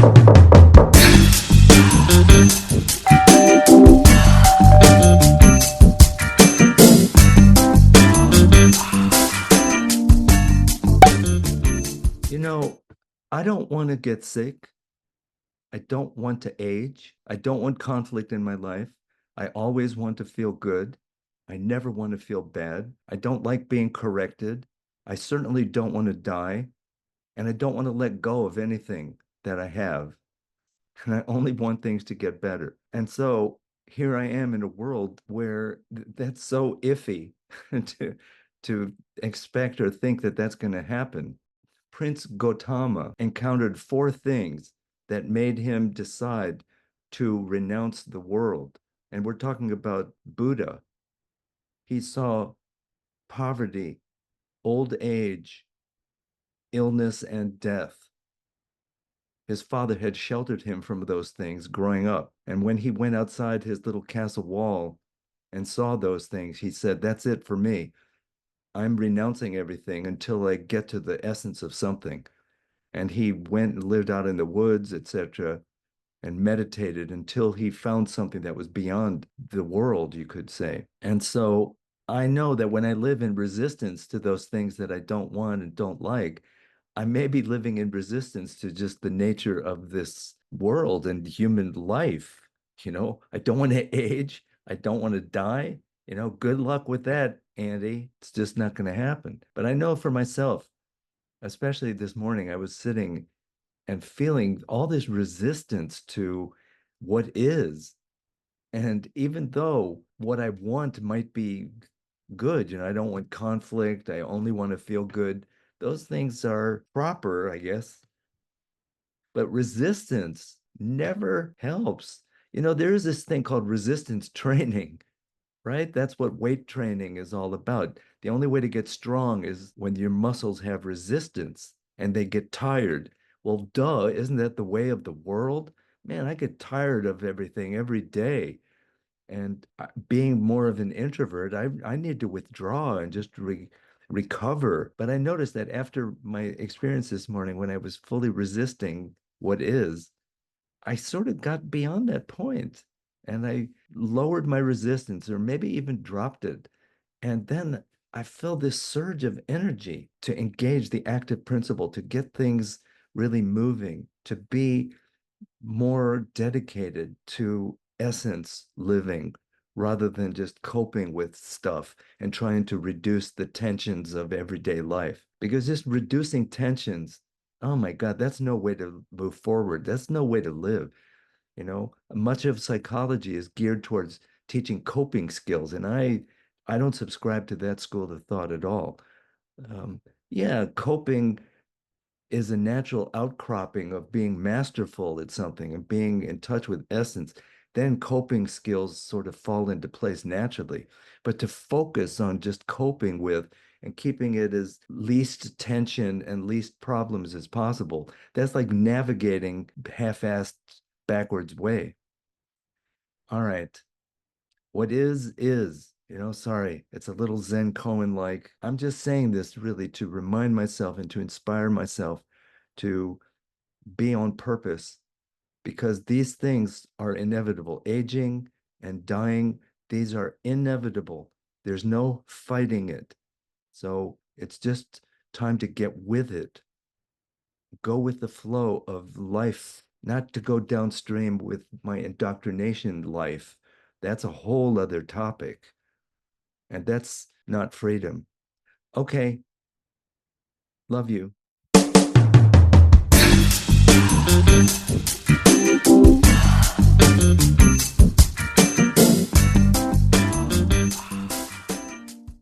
You know, I don't want to get sick. I don't want to age. I don't want conflict in my life. I always want to feel good. I never want to feel bad. I don't like being corrected. I certainly don't want to die. And I don't want to let go of anything that I have. And I only want things to get better. And so here I am in a world where that's so iffy to to expect or think that that's going to happen. Prince Gautama encountered four things that made him decide to renounce the world. And we're talking about Buddha. He saw poverty, old age, illness, and death. His father had sheltered him from those things growing up. And when he went outside his little castle wall and saw those things, he said, "That's it for me. I'm renouncing everything until I get to the essence of something." And he went and lived out in the woods, etc., and meditated until he found something that was beyond the world, you could say. And so I know that when I live in resistance to those things that I don't want and don't like, I may be living in resistance to just the nature of this world and human life. I don't want to age. I don't want to die. Good luck with that, Andy. It's just not going to happen. But I know for myself, especially this morning, I was sitting and feeling all this resistance to what is. And even though what I want might be good, I don't want conflict, I only want to feel good. Those things are proper, I guess. But resistance never helps. There is this thing called resistance training, right? That's what weight training is all about. The only way to get strong is when your muscles have resistance and they get tired. Well, duh, isn't that the way of the world? Man, I get tired of everything every day. And being more of an introvert, I need to withdraw and just recover. But I noticed that after my experience this morning, when I was fully resisting what is, I sort of got beyond that point and I lowered my resistance or maybe even dropped it. And then I felt this surge of energy to engage the active principle, to get things really moving, to be more dedicated to essence living rather than just coping with stuff and trying to reduce the tensions of everyday life. Because just reducing tensions, oh my God, that's no way to move forward. That's no way to live. Much of psychology is geared towards teaching coping skills, and I don't subscribe to that school of thought at all. Yeah, coping is a natural outcropping of being masterful at something and being in touch with essence. Then coping skills sort of fall into place naturally. But to focus on just coping with and keeping it as least tension and least problems as possible, that's like navigating half-assed backwards way. All right. What is. Sorry, it's a little Zen koan like. I'm just saying this really to remind myself and to inspire myself to be on purpose because these things are inevitable. Aging and dying, these are inevitable. There's no fighting it. So it's just time to get with it. Go with the flow of life, not to go downstream with my indoctrination life. That's a whole other topic. And that's not freedom. Okay. Love you.